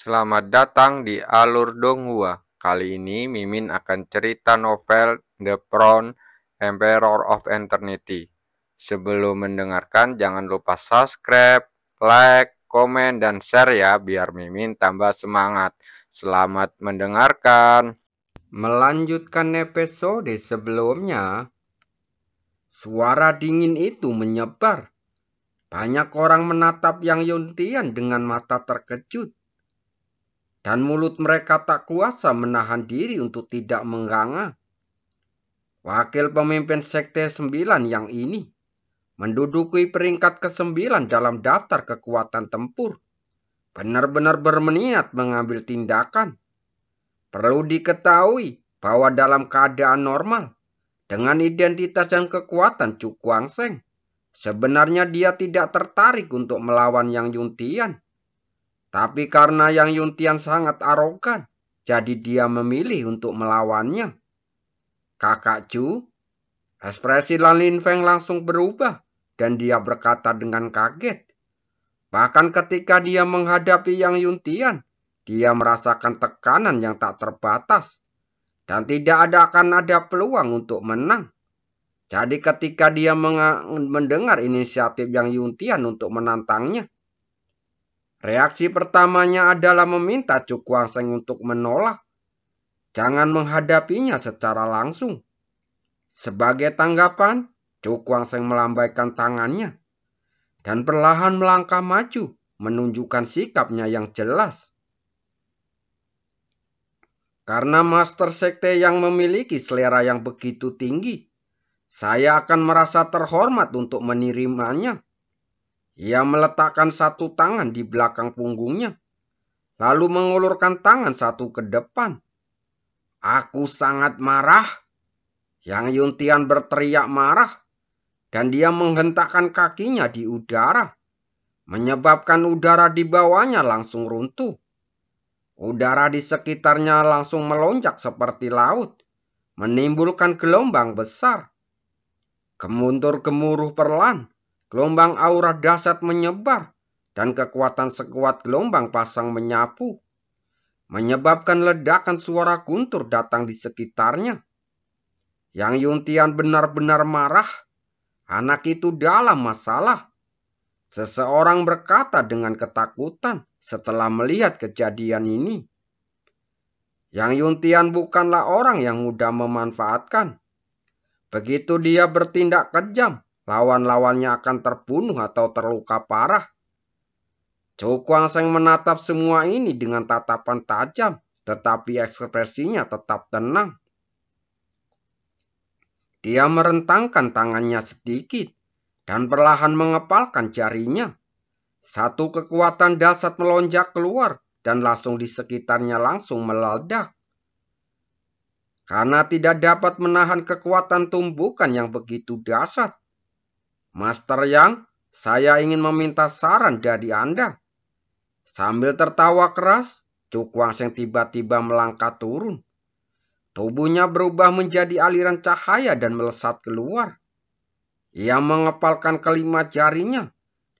Selamat datang di Alur Donghua. Kali ini Mimin akan cerita novel The Crown, Emperor of Eternity. Sebelum mendengarkan, jangan lupa subscribe, like, komen, dan share ya, biar Mimin tambah semangat. Selamat mendengarkan. Melanjutkan episode sebelumnya, suara dingin itu menyebar. Banyak orang menatap Yang Yuntian dengan mata terkejut. Dan mulut mereka tak kuasa menahan diri untuk tidak menganga. Wakil pemimpin Sekte 9 yang ini menduduki peringkat ke-9 dalam daftar kekuatan tempur. Benar-benar berminat mengambil tindakan. Perlu diketahui bahwa dalam keadaan normal, dengan identitas dan kekuatan Chu Guangsheng, sebenarnya dia tidak tertarik untuk melawan Yang Yuntian. Tapi karena Yang Yuntian sangat arogan, jadi dia memilih untuk melawannya. Kakak Chu, ekspresi Lan Linfeng langsung berubah dan dia berkata dengan kaget. Bahkan ketika dia menghadapi Yang Yuntian, dia merasakan tekanan yang tak terbatas. Dan tidak akan ada peluang untuk menang. Jadi ketika dia mendengar inisiatif Yang Yuntian untuk menantangnya, reaksi pertamanya adalah meminta Chu Guangsheng untuk menolak. Jangan menghadapinya secara langsung. Sebagai tanggapan, Chu Guangsheng melambaikan tangannya dan perlahan melangkah maju, menunjukkan sikapnya yang jelas. Karena Master Sekte yang memiliki selera yang begitu tinggi, saya akan merasa terhormat untuk menerimanya. Ia meletakkan satu tangan di belakang punggungnya, lalu mengulurkan tangan satu ke depan. Aku sangat marah. Yang Yuntian berteriak marah, dan dia menghentakkan kakinya di udara, menyebabkan udara di bawahnya langsung runtuh. Udara di sekitarnya langsung melonjak seperti laut, menimbulkan gelombang besar. Gemundur-gemuruh perlahan, gelombang aura dahsyat menyebar, dan kekuatan sekuat gelombang pasang menyapu, menyebabkan ledakan suara guntur datang di sekitarnya. Yang Yuntian benar-benar marah. Anak itu dalam masalah. Seseorang berkata dengan ketakutan setelah melihat kejadian ini. Yang Yuntian bukanlah orang yang mudah memanfaatkan. Begitu dia bertindak kejam, lawan-lawannya akan terbunuh atau terluka parah. Chu Guangsheng menatap semua ini dengan tatapan tajam, tetapi ekspresinya tetap tenang. Dia merentangkan tangannya sedikit dan perlahan mengepalkan jarinya. Satu kekuatan dahsyat melonjak keluar dan langsung di sekitarnya langsung meledak. Karena tidak dapat menahan kekuatan tumbukan yang begitu dahsyat. Master Yang, saya ingin meminta saran dari Anda. Sambil tertawa keras, Chu Guangsheng tiba-tiba melangkah turun. Tubuhnya berubah menjadi aliran cahaya dan melesat keluar. Ia mengepalkan kelima jarinya,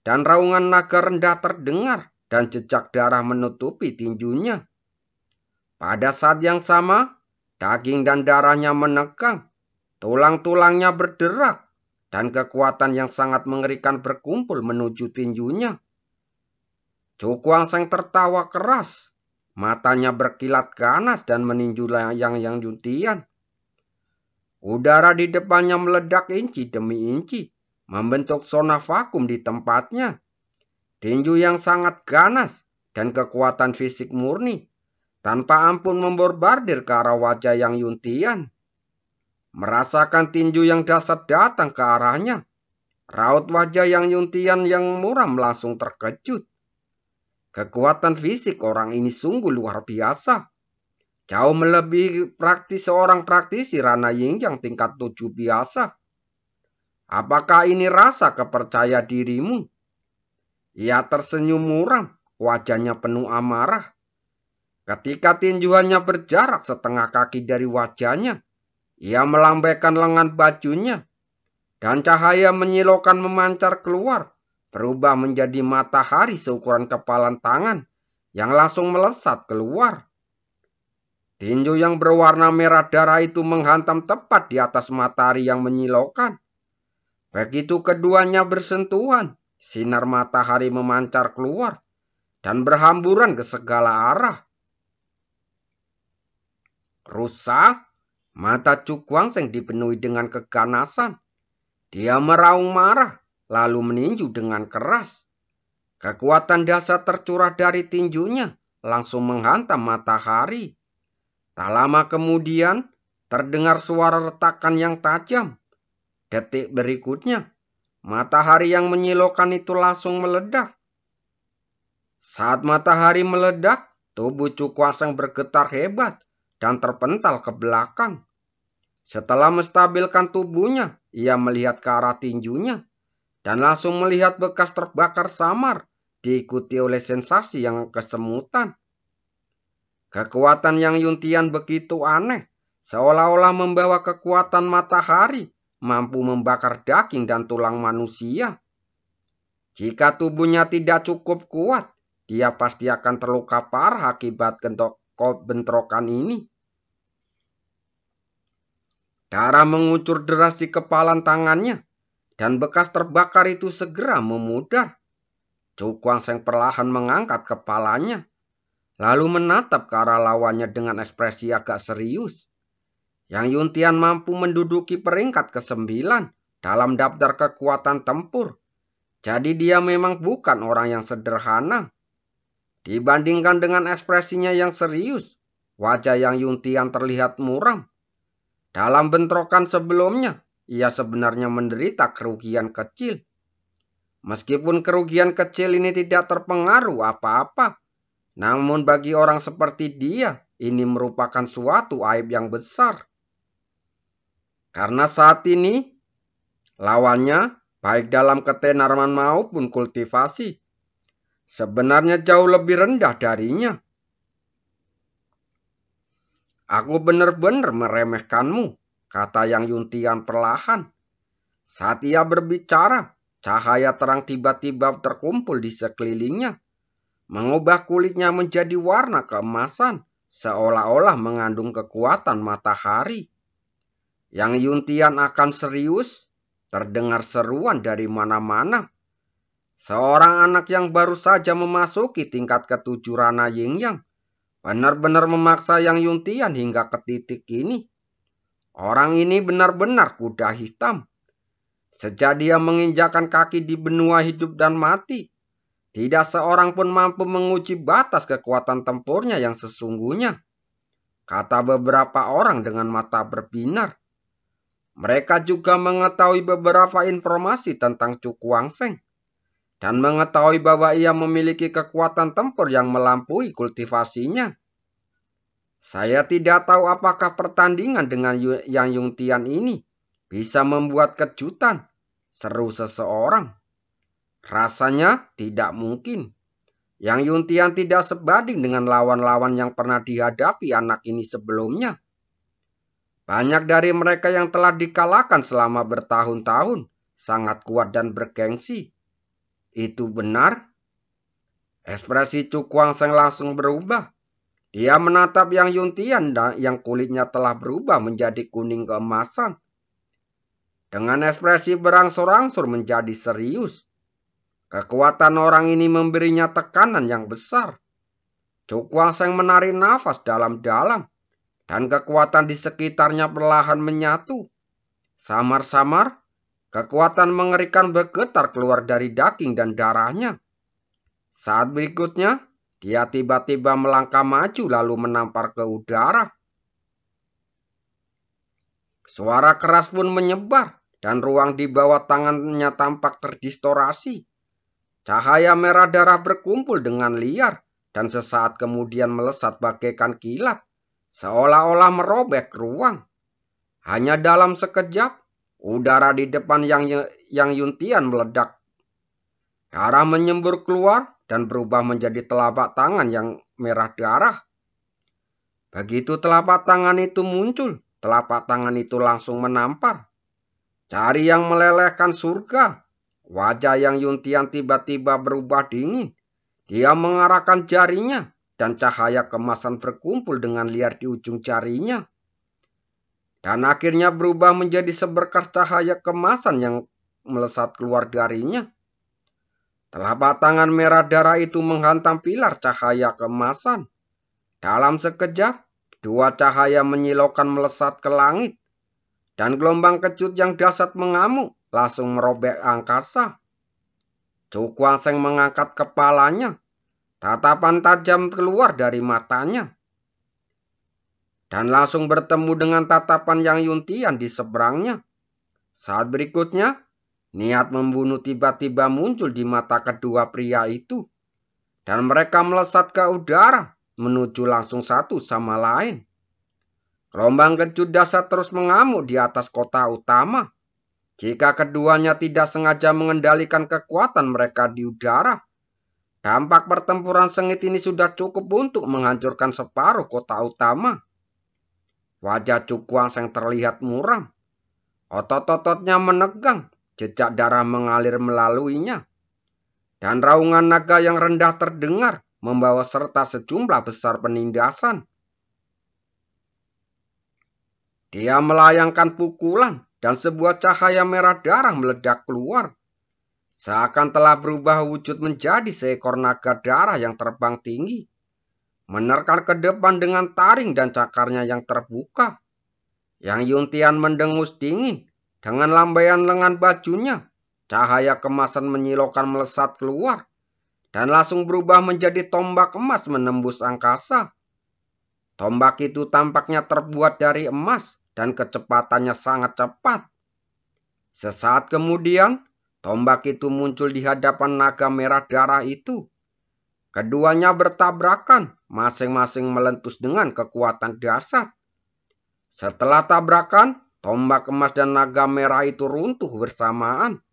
dan raungan naga rendah terdengar, dan jejak darah menutupi tinjunya. Pada saat yang sama, daging dan darahnya menegang, tulang-tulangnya berderak, dan kekuatan yang sangat mengerikan berkumpul menuju tinjunya. Chu Guangsheng tertawa keras. Matanya berkilat ganas dan meninju Yang Yuntian. Udara di depannya meledak inci demi inci, membentuk zona vakum di tempatnya. Tinju yang sangat ganas dan kekuatan fisik murni, tanpa ampun membombardir ke arah wajah Yang Yuntian. Merasakan tinju yang dahsyat datang ke arahnya, raut wajah Yang Yuntian yang muram langsung terkejut. Kekuatan fisik orang ini sungguh luar biasa. Jauh melebihi seorang praktisi Rana Yingyang tingkat 7 biasa. Apakah ini rasa kepercaya dirimu? Ia tersenyum muram, wajahnya penuh amarah. Ketika tinjuannya berjarak setengah kaki dari wajahnya, ia melambaikan lengan bajunya, dan cahaya menyilaukan memancar keluar, berubah menjadi matahari seukuran kepalan tangan yang langsung melesat keluar. Tinju yang berwarna merah darah itu menghantam tepat di atas matahari yang menyilaukan. Begitu keduanya bersentuhan, sinar matahari memancar keluar dan berhamburan ke segala arah. Rusak, mata Chu Guangzheng dipenuhi dengan keganasan. Dia meraung marah, lalu meninju dengan keras. Kekuatan dahsyat tercurah dari tinjunya, langsung menghantam matahari. Tak lama kemudian, terdengar suara retakan yang tajam. Detik berikutnya, matahari yang menyilaukan itu langsung meledak. Saat matahari meledak, tubuh Chu Guangzheng bergetar hebat dan terpental ke belakang. Setelah menstabilkan tubuhnya, ia melihat ke arah tinjunya dan langsung melihat bekas terbakar samar, diikuti oleh sensasi yang kesemutan. Kekuatan Yang Yuntian begitu aneh, seolah-olah membawa kekuatan matahari, mampu membakar daging dan tulang manusia. Jika tubuhnya tidak cukup kuat, dia pasti akan terluka parah akibat bentrokan ini. Darah mengucur deras di kepalan tangannya, dan bekas terbakar itu segera memudar. Chu Guangzheng perlahan mengangkat kepalanya, lalu menatap ke arah lawannya dengan ekspresi agak serius. Yang Yuntian mampu menduduki peringkat ke-9 dalam daftar kekuatan tempur. Jadi dia memang bukan orang yang sederhana. Dibandingkan dengan ekspresinya yang serius, wajah Yang Yuntian terlihat muram. Dalam bentrokan sebelumnya, ia sebenarnya menderita kerugian kecil. Meskipun kerugian kecil ini tidak terpengaruh apa-apa, namun bagi orang seperti dia, ini merupakan suatu aib yang besar. Karena saat ini, lawannya, baik dalam ketenaran maupun kultivasi, sebenarnya jauh lebih rendah darinya. Aku benar-benar meremehkanmu, kata Yang Yuntian perlahan. Saat ia berbicara, cahaya terang tiba-tiba terkumpul di sekelilingnya, mengubah kulitnya menjadi warna keemasan, seolah-olah mengandung kekuatan matahari. Yang Yuntian akan serius, terdengar seruan dari mana-mana. Seorang anak yang baru saja memasuki tingkat ke-7 Rana Yin-Yang, benar-benar memaksa Yang Yuntian hingga ke titik ini. Orang ini benar-benar kuda hitam. Sejak dia menginjakkan kaki di benua hidup dan mati, tidak seorang pun mampu menguji batas kekuatan tempurnya yang sesungguhnya, kata beberapa orang dengan mata berbinar. Mereka juga mengetahui beberapa informasi tentang Chu Guangzheng dan mengetahui bahwa ia memiliki kekuatan tempur yang melampaui kultivasinya. Saya tidak tahu apakah pertandingan dengan Yang Yuntian ini bisa membuat kejutan, seru seseorang. Rasanya tidak mungkin. Yang Yuntian tidak sebanding dengan lawan-lawan yang pernah dihadapi anak ini sebelumnya. Banyak dari mereka yang telah dikalahkan selama bertahun-tahun sangat kuat dan bergengsi. Itu benar. Ekspresi Chu Guangzheng langsung berubah. Dia menatap Yang Yuntian yang kulitnya telah berubah menjadi kuning keemasan. Dengan ekspresi berangsur-angsur menjadi serius. Kekuatan orang ini memberinya tekanan yang besar. Chu Guangzheng menarik nafas dalam-dalam, dan kekuatan di sekitarnya perlahan menyatu. Samar-samar, kekuatan mengerikan bergetar keluar dari daging dan darahnya. Saat berikutnya, dia tiba-tiba melangkah maju lalu menampar ke udara. Suara keras pun menyebar, dan ruang di bawah tangannya tampak terdistorasi. Cahaya merah darah berkumpul dengan liar, dan sesaat kemudian melesat bagaikan kilat, seolah-olah merobek ruang. Hanya dalam sekejap, udara di depan Yang Yuntian meledak. Darah menyembur keluar dan berubah menjadi telapak tangan yang merah darah. Begitu telapak tangan itu muncul, telapak tangan itu langsung menampar. Jari yang melelehkan surga. Wajah Yang Yuntian tiba-tiba berubah dingin. Dia mengarahkan jarinya dan cahaya kemasan berkumpul dengan liar di ujung jarinya. Dan akhirnya berubah menjadi seberkas cahaya kemasan yang melesat keluar darinya. Telapak tangan merah darah itu menghantam pilar cahaya kemasan. Dalam sekejap, dua cahaya menyilaukan melesat ke langit. Dan gelombang kejut yang dahsyat mengamuk langsung merobek angkasa. Chu Guangsheng mengangkat kepalanya. Tatapan tajam keluar dari matanya. Dan langsung bertemu dengan tatapan Yang Yuntian di seberangnya. Saat berikutnya, niat membunuh tiba-tiba muncul di mata kedua pria itu. Dan mereka melesat ke udara, menuju langsung satu sama lain. Gelombang kejut dahsyat terus mengamuk di atas kota utama. Jika keduanya tidak sengaja mengendalikan kekuatan mereka di udara, dampak pertempuran sengit ini sudah cukup untuk menghancurkan separuh kota utama. Wajah Chu Guangsheng terlihat muram. Otot-ototnya menegang, jejak darah mengalir melaluinya. Dan raungan naga yang rendah terdengar, membawa serta sejumlah besar penindasan. Dia melayangkan pukulan, dan sebuah cahaya merah darah meledak keluar. Seakan telah berubah wujud menjadi seekor naga darah yang terbang tinggi. Menerkam ke depan dengan taring dan cakarnya yang terbuka. Yang Yuntian mendengus dingin. Dengan lambaian lengan bajunya, cahaya kemasan menyilaukan melesat keluar. Dan langsung berubah menjadi tombak emas menembus angkasa. Tombak itu tampaknya terbuat dari emas dan kecepatannya sangat cepat. Sesaat kemudian, tombak itu muncul di hadapan naga merah darah itu. Keduanya bertabrakan, masing-masing meletus dengan kekuatan dahsyat. Setelah tabrakan, tombak emas dan naga merah itu runtuh bersamaan.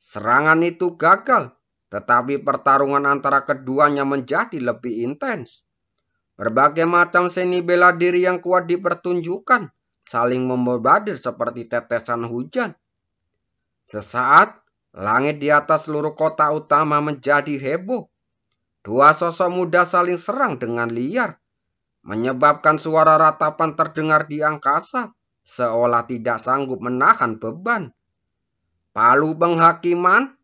Serangan itu gagal, tetapi pertarungan antara keduanya menjadi lebih intens. Berbagai macam seni bela diri yang kuat dipertunjukkan, saling membadir seperti tetesan hujan. Sesaat, langit di atas seluruh kota utama menjadi heboh. Dua sosok muda saling serang dengan liar, menyebabkan suara ratapan terdengar di angkasa, seolah tidak sanggup menahan beban. Palu penghakiman,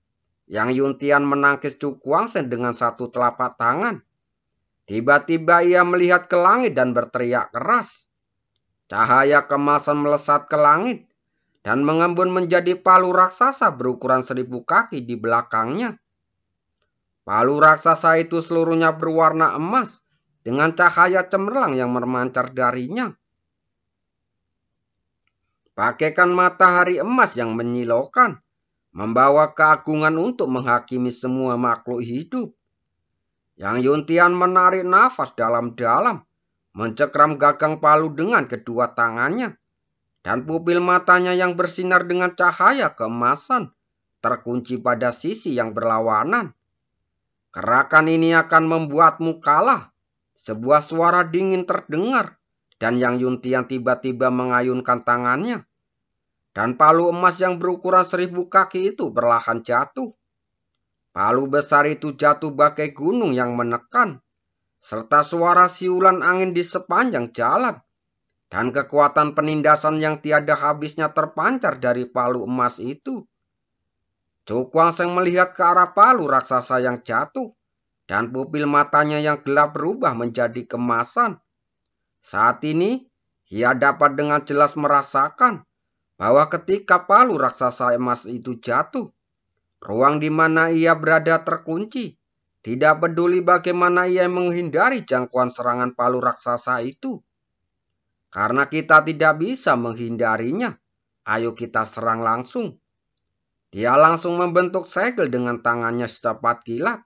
Yang Yuntian menangkis Chu Guangsheng dengan satu telapak tangan. Tiba-tiba ia melihat ke langit dan berteriak keras. Cahaya kemasan melesat ke langit dan mengembun menjadi palu raksasa berukuran 1000 kaki di belakangnya. Palu raksasa itu seluruhnya berwarna emas dengan cahaya cemerlang yang memancar darinya. Bagaikan matahari emas yang menyilaukan, membawa keagungan untuk menghakimi semua makhluk hidup. Yang Yuntian menarik nafas dalam-dalam, mencekram gagang palu dengan kedua tangannya, dan pupil matanya yang bersinar dengan cahaya keemasan terkunci pada sisi yang berlawanan. Gerakan ini akan membuatmu kalah. Sebuah suara dingin terdengar, dan Yang Yuntian tiba-tiba mengayunkan tangannya. Dan palu emas yang berukuran 1000 kaki itu perlahan jatuh. Palu besar itu jatuh bagai gunung yang menekan, serta suara siulan angin di sepanjang jalan. Dan kekuatan penindasan yang tiada habisnya terpancar dari palu emas itu. Chu Guangsheng melihat ke arah palu raksasa yang jatuh, dan pupil matanya yang gelap berubah menjadi kemasan. Saat ini, ia dapat dengan jelas merasakan bahwa ketika palu raksasa emas itu jatuh, ruang di mana ia berada terkunci. Tidak peduli bagaimana ia menghindari jangkauan serangan palu raksasa itu. Karena kita tidak bisa menghindarinya, ayo kita serang langsung. Dia langsung membentuk segel dengan tangannya secepat kilat.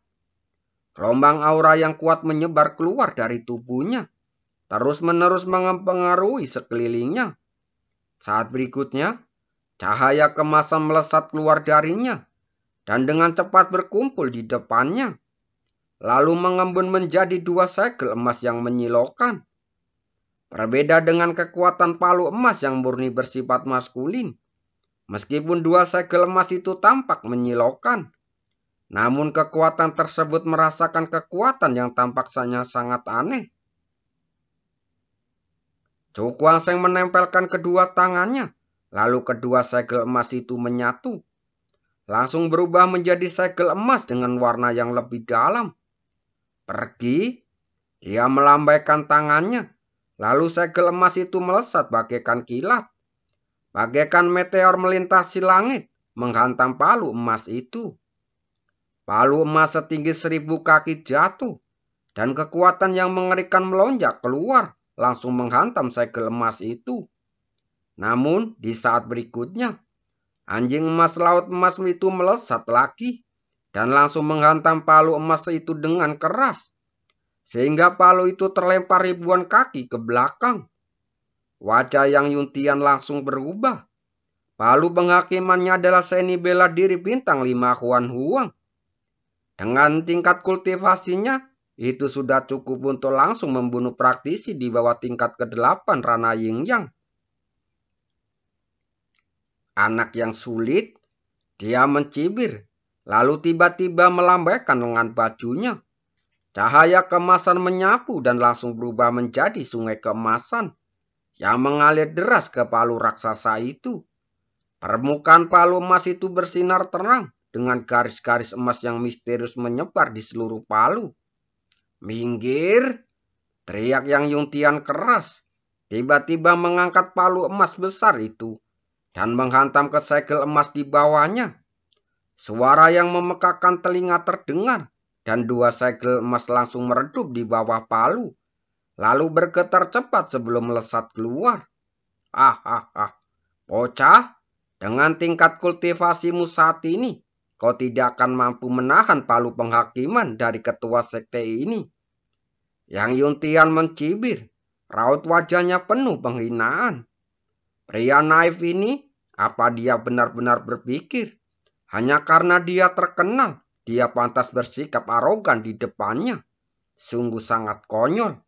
Gelombang aura yang kuat menyebar keluar dari tubuhnya, terus-menerus mempengaruhi sekelilingnya. Saat berikutnya, cahaya kemasan melesat keluar darinya, dan dengan cepat berkumpul di depannya, lalu mengembun menjadi dua segel emas yang menyilaukan. Berbeda dengan kekuatan palu emas yang murni bersifat maskulin, meskipun dua segel emas itu tampak menyilaukan, Namun kekuatan tersebut merasakan kekuatan yang tampaknya sangat aneh. Cukuanseng menempelkan kedua tangannya, lalu kedua segel emas itu menyatu. Langsung berubah menjadi segel emas dengan warna yang lebih dalam. Pergi, dia melambaikan tangannya, lalu segel emas itu melesat bagaikan kilat. Bagaikan meteor melintasi langit, menghantam palu emas itu. Palu emas setinggi 1000 kaki jatuh, dan kekuatan yang mengerikan melonjak keluar, langsung menghantam segel emas itu. Namun, di saat berikutnya, anjing emas laut emas itu melesat lagi, dan langsung menghantam palu emas itu dengan keras, sehingga palu itu terlempar ribuan kaki ke belakang. Wajah Yang Yuntian langsung berubah. Palu penghakimannya adalah seni bela diri bintang 5 Huan Huang. Dengan tingkat kultivasinya, itu sudah cukup untuk langsung membunuh praktisi di bawah tingkat ke-8 Rana Yingyang. Anak yang sulit, dia mencibir, lalu tiba-tiba melambaikan lengan bajunya. Cahaya keemasan menyapu dan langsung berubah menjadi sungai keemasan yang mengalir deras ke palu raksasa itu. Permukaan palu emas itu bersinar terang dengan garis-garis emas yang misterius menyebar di seluruh palu. Minggir, teriak Yang Yuntian keras, tiba-tiba mengangkat palu emas besar itu dan menghantam ke segel emas di bawahnya. Suara yang memekakan telinga terdengar, dan 2 segel emas langsung meredup di bawah palu, lalu bergetar cepat sebelum melesat keluar. Bocah, dengan tingkat kultivasimu saat ini, kau tidak akan mampu menahan palu penghakiman dari ketua sekte ini. Yang Yuntian mencibir, raut wajahnya penuh penghinaan. Pria naif ini, apa dia benar-benar berpikir, hanya karena dia terkenal, dia pantas bersikap arogan di depannya? Sungguh sangat konyol.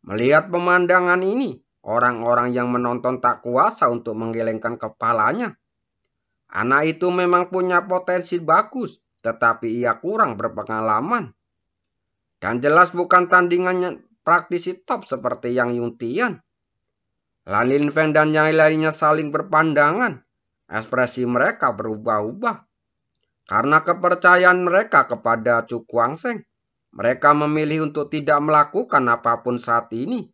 Melihat pemandangan ini, orang-orang yang menonton tak kuasa untuk menggelengkan kepalanya. Anak itu memang punya potensi bagus, tetapi ia kurang berpengalaman. Dan jelas bukan tandingannya praktisi top seperti Yang Yuntian. Lan Lin Feng dan yang lainnya saling berpandangan. Ekspresi mereka berubah-ubah. Karena kepercayaan mereka kepada Cukuanseng, mereka memilih untuk tidak melakukan apapun saat ini.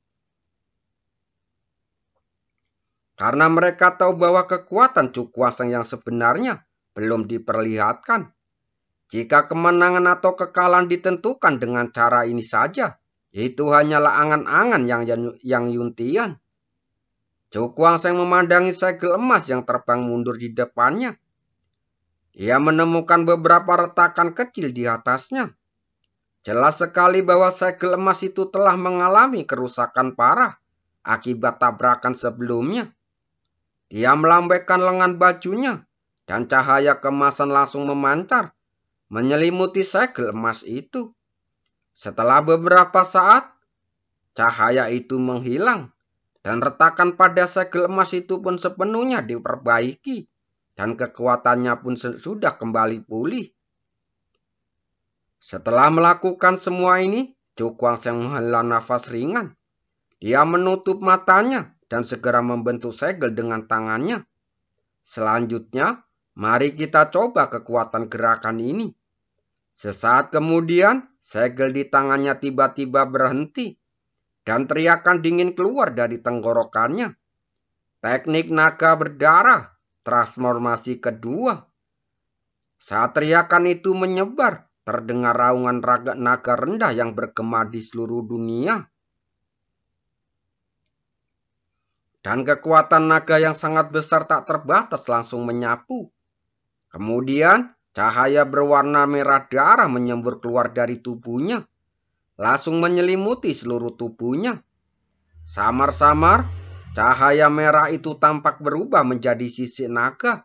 Karena mereka tahu bahwa kekuatan Cukuanseng yang sebenarnya belum diperlihatkan. Jika kemenangan atau kekalahan ditentukan dengan cara ini saja, itu hanyalah angan-angan Yang Yuntian. Cukuanseng memandangi segel emas yang terbang mundur di depannya. Ia menemukan beberapa retakan kecil di atasnya. Jelas sekali bahwa segel emas itu telah mengalami kerusakan parah akibat tabrakan sebelumnya. Dia melambaikan lengan bajunya, dan cahaya keemasan langsung memancar, menyelimuti segel emas itu. Setelah beberapa saat, cahaya itu menghilang, dan retakan pada segel emas itu pun sepenuhnya diperbaiki, dan kekuatannya pun sudah kembali pulih. Setelah melakukan semua ini, Cukuanseng menghela nafas ringan. Dia menutup matanya dan segera membentuk segel dengan tangannya. Selanjutnya, mari kita coba kekuatan gerakan ini. Sesaat kemudian, segel di tangannya tiba-tiba berhenti, dan teriakan dingin keluar dari tenggorokannya. Teknik naga berdarah, transformasi kedua. Saat teriakan itu menyebar, terdengar raungan naga rendah yang bergema di seluruh dunia. Dan kekuatan naga yang sangat besar tak terbatas langsung menyapu. Kemudian, cahaya berwarna merah darah menyembur keluar dari tubuhnya, langsung menyelimuti seluruh tubuhnya. Samar-samar, cahaya merah itu tampak berubah menjadi sisik naga,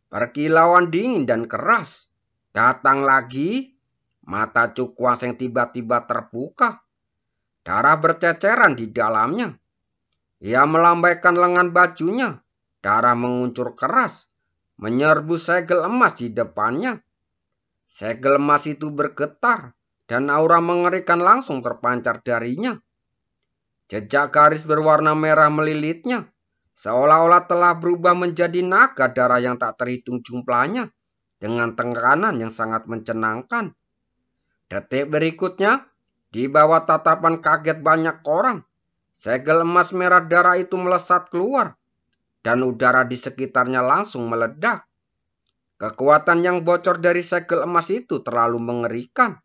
berkilauan dingin dan keras. Datang lagi, mata Cukuanseng tiba-tiba terbuka. Darah berceceran di dalamnya. Ia melambaikan lengan bajunya. Darah menguncur keras, menyerbu segel emas di depannya. Segel emas itu bergetar dan aura mengerikan langsung terpancar darinya. Jejak garis berwarna merah melilitnya, seolah-olah telah berubah menjadi naga darah yang tak terhitung jumlahnya, dengan tekanan yang sangat mencenangkan. Detik berikutnya, di bawah tatapan kaget banyak orang, segel emas merah darah itu melesat keluar, dan udara di sekitarnya langsung meledak. Kekuatan yang bocor dari segel emas itu terlalu mengerikan.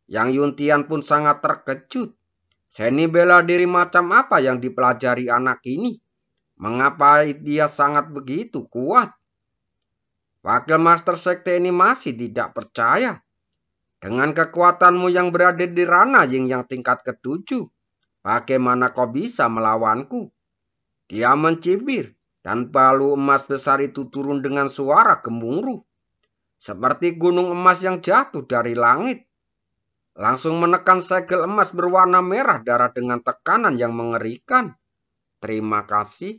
Yang Yuntian pun sangat terkejut. Seni bela diri macam apa yang dipelajari anak ini? Mengapa dia sangat begitu kuat? Wakil Master Sekte ini masih tidak percaya. Dengan kekuatanmu yang berada di ranah Ying yang tingkat ke-7, bagaimana kau bisa melawanku? Dia mencibir. Dan palu emas besar itu turun dengan suara gemuruh, seperti gunung emas yang jatuh dari langit. Langsung menekan segel emas berwarna merah darah dengan tekanan yang mengerikan. Terima kasih.